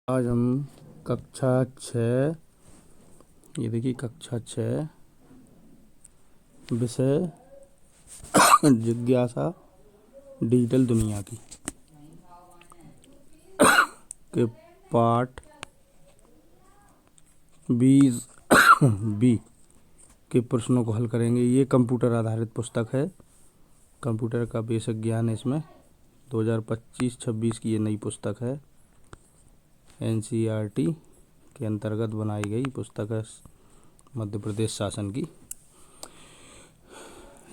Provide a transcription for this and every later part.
आज हम कक्षा 6, ये देखिए कक्षा 6 विषय जिज्ञासा डिजिटल दुनिया की के पाठ 20 बी के प्रश्नों को हल करेंगे। ये कंप्यूटर आधारित पुस्तक है। कंप्यूटर का बेसिक ज्ञान है इसमें। 2025-26 की ये नई पुस्तक है। NCERT के अंतर्गत बनाई गई पुस्तक है, मध्य प्रदेश शासन की।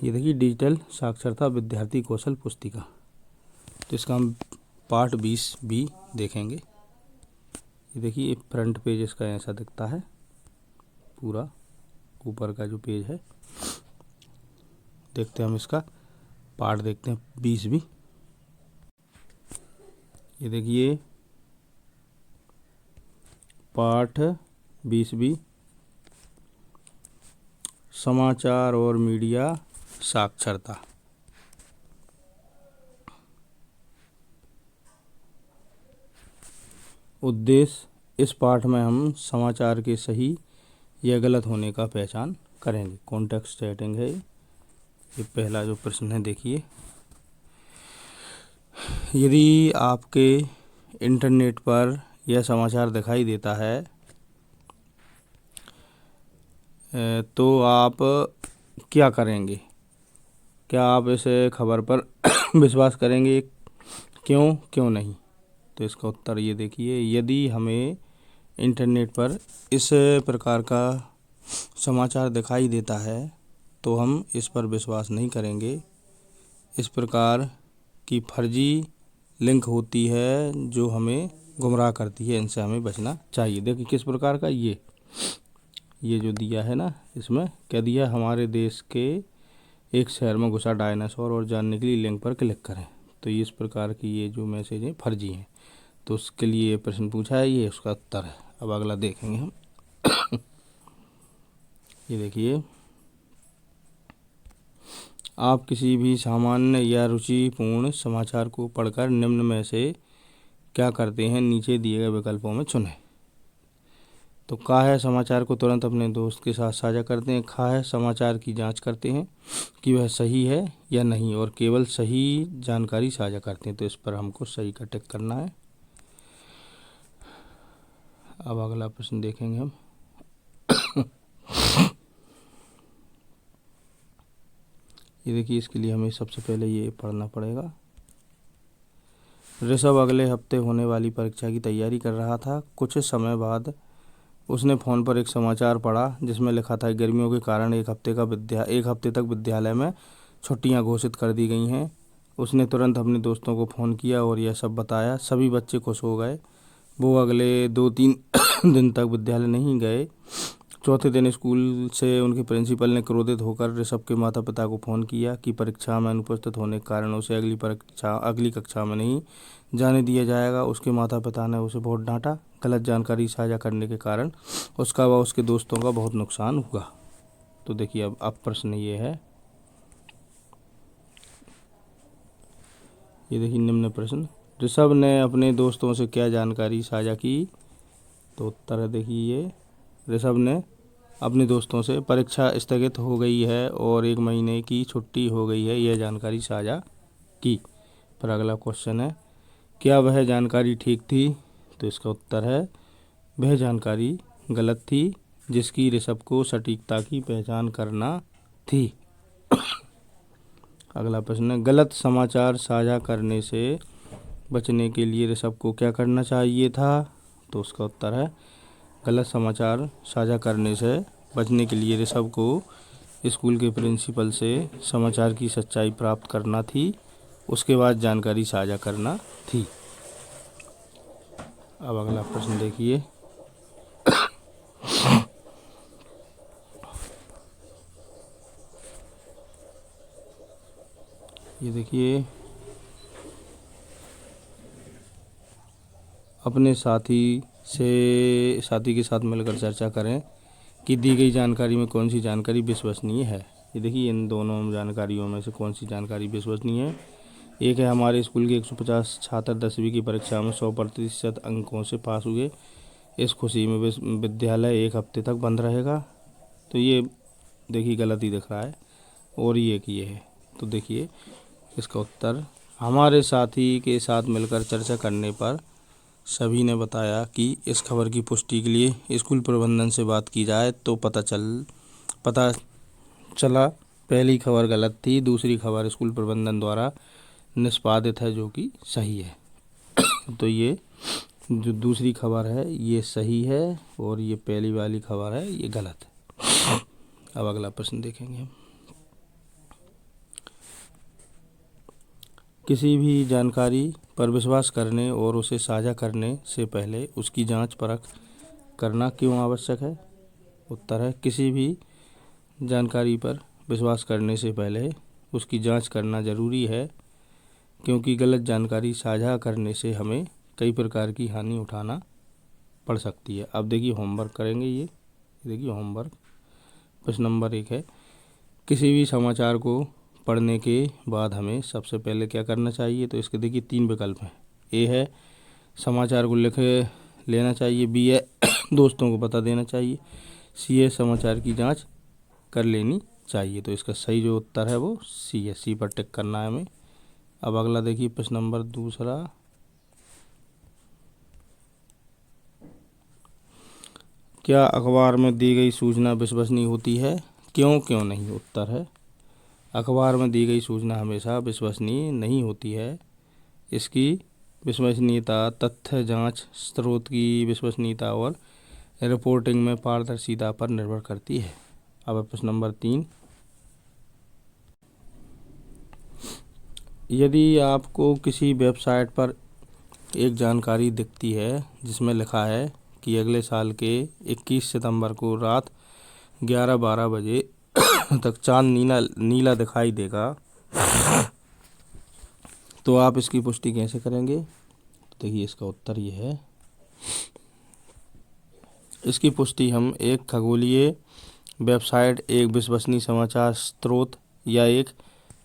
ये देखिए डिजिटल साक्षरता विद्यार्थी कौशल पुस्तिका। तो इसका हम पार्ट 20 बी देखेंगे। ये देखिए फ्रंट पेज इसका ऐसा दिखता है, पूरा ऊपर का जो पेज है। देखते हैं हम इसका पार्ट, देखते हैं 20 बी। ये देखिए पाठ 20 बी, समाचार और मीडिया साक्षरता। उद्देश्य, इस पाठ में हम समाचार के सही या गलत होने का पहचान करेंगे। कॉन्टेक्स्ट सेटिंग है ये पहला जो प्रश्न है। देखिए, यदि आपके इंटरनेट पर यह समाचार दिखाई देता है तो आप क्या करेंगे? क्या आप इस खबर पर विश्वास करेंगे? क्यों नहीं? तो इसका उत्तर ये देखिए, यदि हमें इंटरनेट पर इस प्रकार का समाचार दिखाई देता है तो हम इस पर विश्वास नहीं करेंगे। इस प्रकार की फर्जी लिंक होती है जो हमें गुमराह करती है, इनसे हमें बचना चाहिए। देखिए किस प्रकार का ये जो दिया है ना, इसमें क्या दिया, हमारे देश के एक शहर में घुसा डायनासोर और जानने के लिए लिंक पर क्लिक करें। तो इस प्रकार की ये जो मैसेज है फर्जी हैं। तो उसके लिए प्रश्न पूछा है, ये उसका उत्तर है। अब अगला देखेंगे हम। ये देखिए, आप किसी भी सामान्य या रुचिपूर्ण समाचार को पढ़कर निम्न में से क्या करते हैं, नीचे दिए गए विकल्पों में चुनें। तो का है, समाचार को तुरंत अपने दोस्त के साथ साझा करते हैं। खा है, समाचार की जांच करते हैं कि वह सही है या नहीं और केवल सही जानकारी साझा करते हैं। तो इस पर हमको सही का टिक करना है। अब अगला प्रश्न देखेंगे हम। ये देखिए, इसके लिए हमें सबसे पहले ये पढ़ना पड़ेगा। ऋषभ अगले हफ्ते होने वाली परीक्षा की तैयारी कर रहा था। कुछ समय बाद उसने फ़ोन पर एक समाचार पढ़ा जिसमें लिखा था गर्मियों के कारण एक हफ्ते तक विद्यालय में छुट्टियां घोषित कर दी गई हैं। उसने तुरंत अपने दोस्तों को फ़ोन किया और यह सब बताया। सभी बच्चे खुश हो गए। वो अगले 2-3 दिन तक विद्यालय नहीं गए। चौथे दिन स्कूल से उनके प्रिंसिपल ने क्रोधित होकर ऋषभ के माता पिता को फ़ोन किया कि परीक्षा में अनुपस्थित होने के कारण उसे अगली कक्षा में नहीं जाने दिया जाएगा। उसके माता पिता ने उसे बहुत डांटा। गलत जानकारी साझा करने के कारण उसका व उसके दोस्तों का बहुत नुकसान हुआ। तो देखिए, अब प्रश्न ये है, ये देखिए निम्न प्रश्न, ऋषभ ने अपने दोस्तों से क्या जानकारी साझा की? तो उत्तर है देखिए, ये ऋषभ ने अपने दोस्तों से परीक्षा स्थगित हो गई है और 1 महीने की छुट्टी हो गई है यह जानकारी साझा की। पर अगला क्वेश्चन है, क्या वह जानकारी ठीक थी? तो इसका उत्तर है वह जानकारी गलत थी जिसकी ऋषभ को सटीकता की पहचान करना थी। अगला प्रश्न है, गलत समाचार साझा करने से बचने के लिए ऋषभ को क्या करना चाहिए था? तो उसका उत्तर है गलत समाचार साझा करने से बचने के लिए ऋषभ को स्कूल के प्रिंसिपल से समाचार की सच्चाई प्राप्त करना थी, उसके बाद जानकारी साझा करना थी। अब अगला प्रश्न देखिए, ये देखिए, अपने साथी के साथ मिलकर चर्चा करें कि दी गई जानकारी में कौन सी जानकारी विश्वसनीय है। ये देखिए, इन दोनों जानकारियों में से कौन सी जानकारी विश्वसनीय है? एक है हमारे स्कूल के 150 छात्र 10वीं की परीक्षा में 100% अंकों से पास हुए। इस खुशी में विद्यालय 1 हफ्ते तक बंद रहेगा। तो ये देखिए गलत ही दिख रहा है और ये है। तो देखिए इसका उत्तर, हमारे साथी के साथ मिलकर चर्चा करने पर सभी ने बताया कि इस खबर की पुष्टि के लिए स्कूल प्रबंधन से बात की जाए तो पता चला पहली खबर गलत थी, दूसरी खबर स्कूल प्रबंधन द्वारा निष्पादित है जो कि सही है। तो ये जो दूसरी खबर है ये सही है और ये पहली वाली खबर है ये गलत है। अब अगला प्रश्न देखेंगे हम। किसी भी जानकारी पर विश्वास करने और उसे साझा करने से पहले उसकी जांच परख करना क्यों आवश्यक है? उत्तर है, किसी भी जानकारी पर विश्वास करने से पहले उसकी जांच करना ज़रूरी है, क्योंकि गलत जानकारी साझा करने से हमें कई प्रकार की हानि उठाना पड़ सकती है। अब देखिए होमवर्क करेंगे। ये देखिए होमवर्क। प्रश्न नंबर 1 है, किसी भी समाचार को पढ़ने के बाद हमें सबसे पहले क्या करना चाहिए? तो इसके देखिए 3 विकल्प हैं। ए है समाचार को लिख लेना चाहिए, बी है दोस्तों को बता देना चाहिए, सी है समाचार की जांच कर लेनी चाहिए। तो इसका सही जो उत्तर है वो सी है, सी पर टिक करना है हमें। अब अगला देखिए प्रश्न नंबर 2, क्या अखबार में दी गई सूचना विश्वसनीय होती है? क्यों नहीं? उत्तर है, अखबार में दी गई सूचना हमेशा विश्वसनीय नहीं होती है। इसकी विश्वसनीयता तथ्य जांच, स्रोत की विश्वसनीयता और रिपोर्टिंग में पारदर्शिता पर निर्भर करती है। अब प्रश्न नंबर 3, यदि आपको किसी वेबसाइट पर एक जानकारी दिखती है जिसमें लिखा है कि अगले साल के 21 सितंबर को रात 11-12 बजे तक चांद नीला दिखाई देगा, तो आप इसकी पुष्टि कैसे करेंगे? तो देखिए इसका उत्तर ये है, इसकी पुष्टि हम एक खगोलीय वेबसाइट, एक विश्वसनीय समाचार स्रोत या एक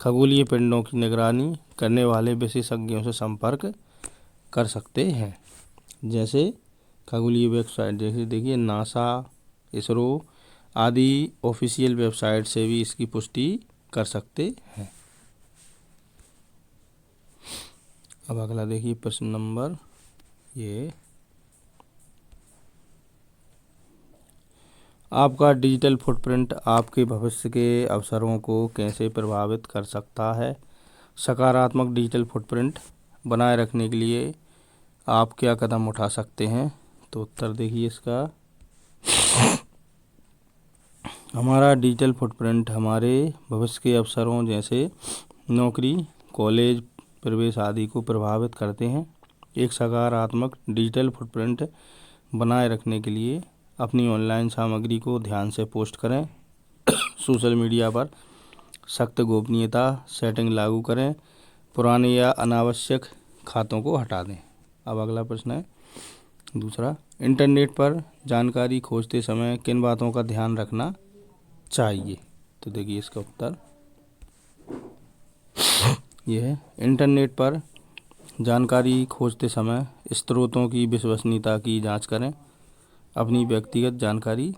खगोलीय पिंडों की निगरानी करने वाले विशेषज्ञों से संपर्क कर सकते हैं। जैसे खगोलीय वेबसाइट, जैसे देखिए नासा, इसरो आदि ऑफिशियल वेबसाइट से भी इसकी पुष्टि कर सकते हैं। अब अगला देखिए प्रश्न नंबर ये, आपका डिजिटल फुटप्रिंट आपके भविष्य के अवसरों को कैसे प्रभावित कर सकता है? सकारात्मक डिजिटल फुटप्रिंट बनाए रखने के लिए आप क्या कदम उठा सकते हैं? तो उत्तर देखिए इसका, हमारा डिजिटल फुटप्रिंट हमारे भविष्य के अवसरों जैसे नौकरी, कॉलेज प्रवेश आदि को प्रभावित करते हैं। एक सकारात्मक डिजिटल फुटप्रिंट बनाए रखने के लिए अपनी ऑनलाइन सामग्री को ध्यान से पोस्ट करें, सोशल मीडिया पर सख्त गोपनीयता सेटिंग लागू करें, पुराने या अनावश्यक खातों को हटा दें। अब अगला प्रश्न है दूसरा, इंटरनेट पर जानकारी खोजते समय किन बातों का ध्यान रखना चाहिए? तो देखिए इसका उत्तर ये है, इंटरनेट पर जानकारी खोजते समय स्रोतों की विश्वसनीयता की जांच करें, अपनी व्यक्तिगत जानकारी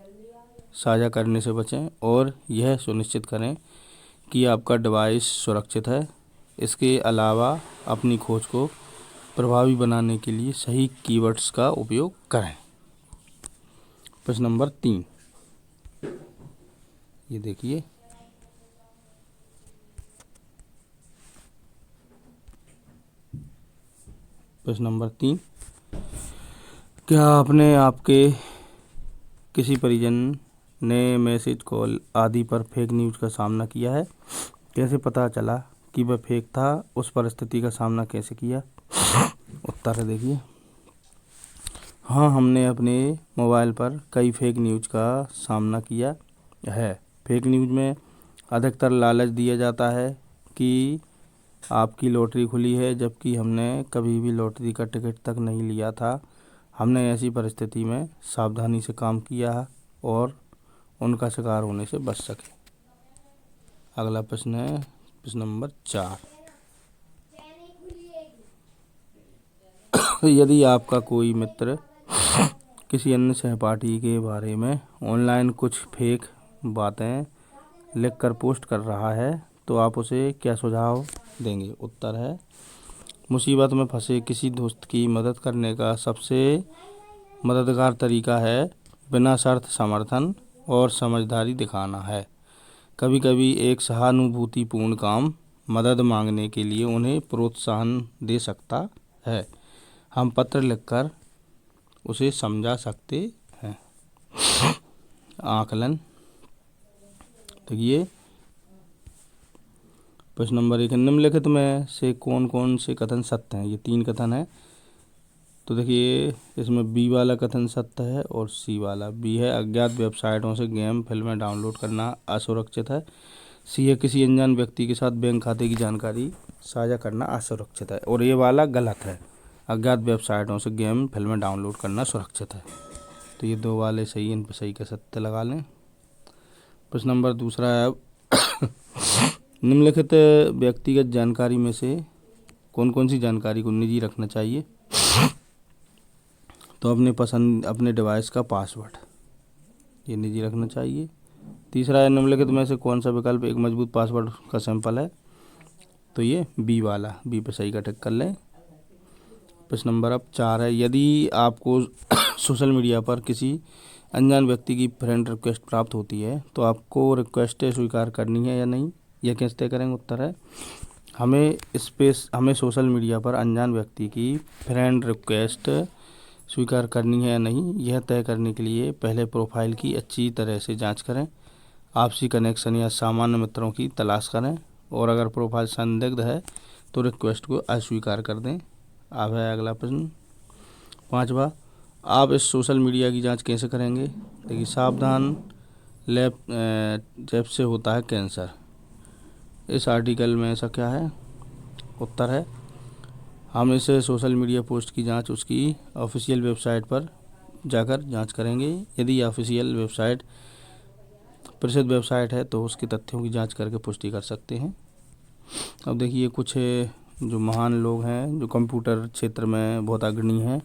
साझा करने से बचें और यह सुनिश्चित करें कि आपका डिवाइस सुरक्षित है। इसके अलावा अपनी खोज को प्रभावी बनाने के लिए सही कीवर्ड्स का उपयोग करें। प्रश्न नंबर 3, ये देखिए, प्रश्न नंबर 3, क्या आपने आपके किसी परिजन ने मैसेज, कॉल आदि पर फेक न्यूज़ का सामना किया है? कैसे पता चला कि वह फेक था? उस परिस्थिति का सामना कैसे किया? उत्तर है देखिए, हाँ, हमने अपने मोबाइल पर कई फेक न्यूज़ का सामना किया है। फेक न्यूज़ में अधिकतर लालच दिया जाता है कि आपकी लॉटरी खुली है, जबकि हमने कभी भी लॉटरी का टिकट तक नहीं लिया था। हमने ऐसी परिस्थिति में सावधानी से काम किया और उनका शिकार होने से बच सके। अगला प्रश्न है प्रश्न नंबर 4, यदि आपका कोई मित्र किसी अन्य सहपाठी के बारे में ऑनलाइन कुछ फेक बातें लिखकर पोस्ट कर रहा है तो आप उसे क्या सुझाव देंगे? उत्तर है, मुसीबत में फंसे किसी दोस्त की मदद करने का सबसे मददगार तरीका है बिना शर्त समर्थन और समझदारी दिखाना है। कभी कभी एक सहानुभूतिपूर्ण काम मदद मांगने के लिए उन्हें प्रोत्साहन दे सकता है। हम पत्र लिखकर उसे समझा सकते हैं। आकलन। देखिए, प्रश्न नंबर 1, निम्नलिखित में से कौन कौन से कथन सत्य हैं? ये 3 कथन है। तो देखिए, इसमें बी वाला कथन सत्य है और सी वाला। बी है, अज्ञात वेबसाइटों से गेम फिल्में डाउनलोड करना असुरक्षित है। सी है, किसी अनजान व्यक्ति के साथ बैंक खाते की जानकारी साझा करना असुरक्षित है। और ये वाला गलत है, अज्ञात वेबसाइटों से गेम फिल्में डाउनलोड करना सुरक्षित है। तो ये 2 वाले सही, इन पर सही का सत्य लगा लें। प्रश्न नंबर 2 है, निम्नलिखित व्यक्तिगत जानकारी में से कौन कौन सी जानकारी को निजी रखना चाहिए? तो अपने डिवाइस का पासवर्ड ये निजी रखना चाहिए। 3 है, निम्नलिखित में से कौन सा विकल्प एक मजबूत पासवर्ड का सैंपल है? तो ये बी वाला, बी पे सही का टिक कर लें। प्रश्न नंबर 4 है, यदि आपको सोशल मीडिया पर किसी अनजान व्यक्ति की फ्रेंड रिक्वेस्ट प्राप्त होती है तो आपको रिक्वेस्ट स्वीकार करनी है या नहीं? यह कैसे तय करेंगे? उत्तर है, हमें सोशल मीडिया पर अनजान व्यक्ति की फ्रेंड रिक्वेस्ट स्वीकार करनी है या नहीं, यह तय करने के लिए पहले प्रोफाइल की अच्छी तरह से जांच करें, आपसी कनेक्शन या सामान्य मित्रों की तलाश करें और अगर प्रोफाइल संदिग्ध है तो रिक्वेस्ट को अस्वीकार कर दें। अब है अगला प्रश्न 5वां, आप इस सोशल मीडिया की जांच कैसे करेंगे? देखिए, सावधान, जैप से होता है कैंसर। इस आर्टिकल में ऐसा क्या है? उत्तर है, हम इस सोशल मीडिया पोस्ट की जांच उसकी ऑफिशियल वेबसाइट पर जाकर जांच करेंगे। यदि ऑफिशियल वेबसाइट प्रसिद्ध वेबसाइट है तो उसके तथ्यों की जांच करके पुष्टि कर सकते हैं। अब देखिए, कुछ जो महान लोग हैं जो कंप्यूटर क्षेत्र में बहुत अग्रणी हैं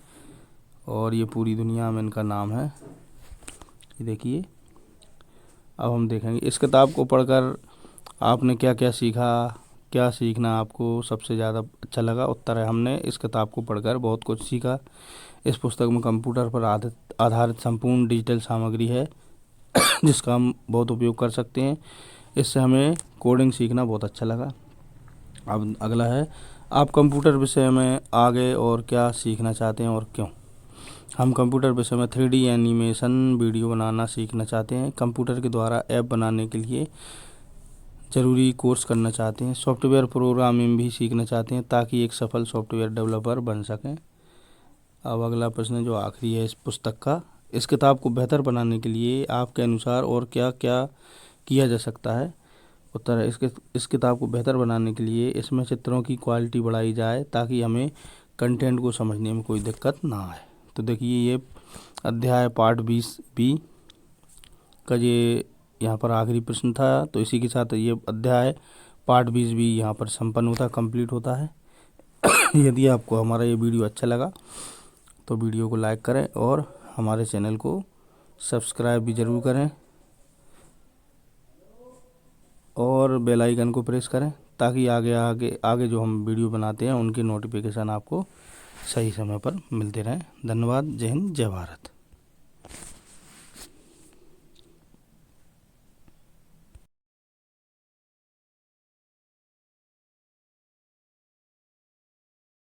और ये पूरी दुनिया में इनका नाम है। ये देखिए, अब हम देखेंगे इस किताब को पढ़कर आपने क्या क्या सीखा, क्या सीखना आपको सबसे ज़्यादा अच्छा लगा? उत्तर है, हमने इस किताब को पढ़कर बहुत कुछ सीखा। इस पुस्तक में कंप्यूटर पर आधारित संपूर्ण डिजिटल सामग्री है जिसका हम बहुत उपयोग कर सकते हैं। इससे हमें कोडिंग सीखना बहुत अच्छा लगा। अब अगला है, आप कंप्यूटर विषय में आगे और क्या सीखना चाहते हैं और क्यों? हम कंप्यूटर विषय में 3D एनिमेशन वीडियो बनाना सीखना चाहते हैं, कंप्यूटर के द्वारा ऐप बनाने के लिए ज़रूरी कोर्स करना चाहते हैं, सॉफ्टवेयर प्रोग्रामिंग भी सीखना चाहते हैं ताकि एक सफल सॉफ्टवेयर डेवलपर बन सकें। अब अगला प्रश्न जो आखिरी है इस पुस्तक का, इस किताब को बेहतर बनाने के लिए आपके अनुसार और क्या क्या किया जा सकता है? उत्तर है, इस किताब को बेहतर बनाने के लिए इसमें चित्रों की क्वालिटी बढ़ाई जाए ताकि हमें कंटेंट को समझने में कोई दिक्कत ना आए। तो देखिए, ये अध्याय पार्ट 20B का ये यहाँ पर आखिरी प्रश्न था। तो इसी के साथ ये अध्याय पार्ट 20B यहाँ पर संपन्न होता, कंप्लीट होता है। यदि आपको हमारा ये वीडियो अच्छा लगा तो वीडियो को लाइक करें और हमारे चैनल को सब्सक्राइब भी ज़रूर करें और बेल आइकन को प्रेस करें ताकि आगे जो हम वीडियो बनाते हैं उनकी नोटिफिकेशन आपको सही समय पर मिलते रहें। धन्यवाद। जय हिंद, जय भारत।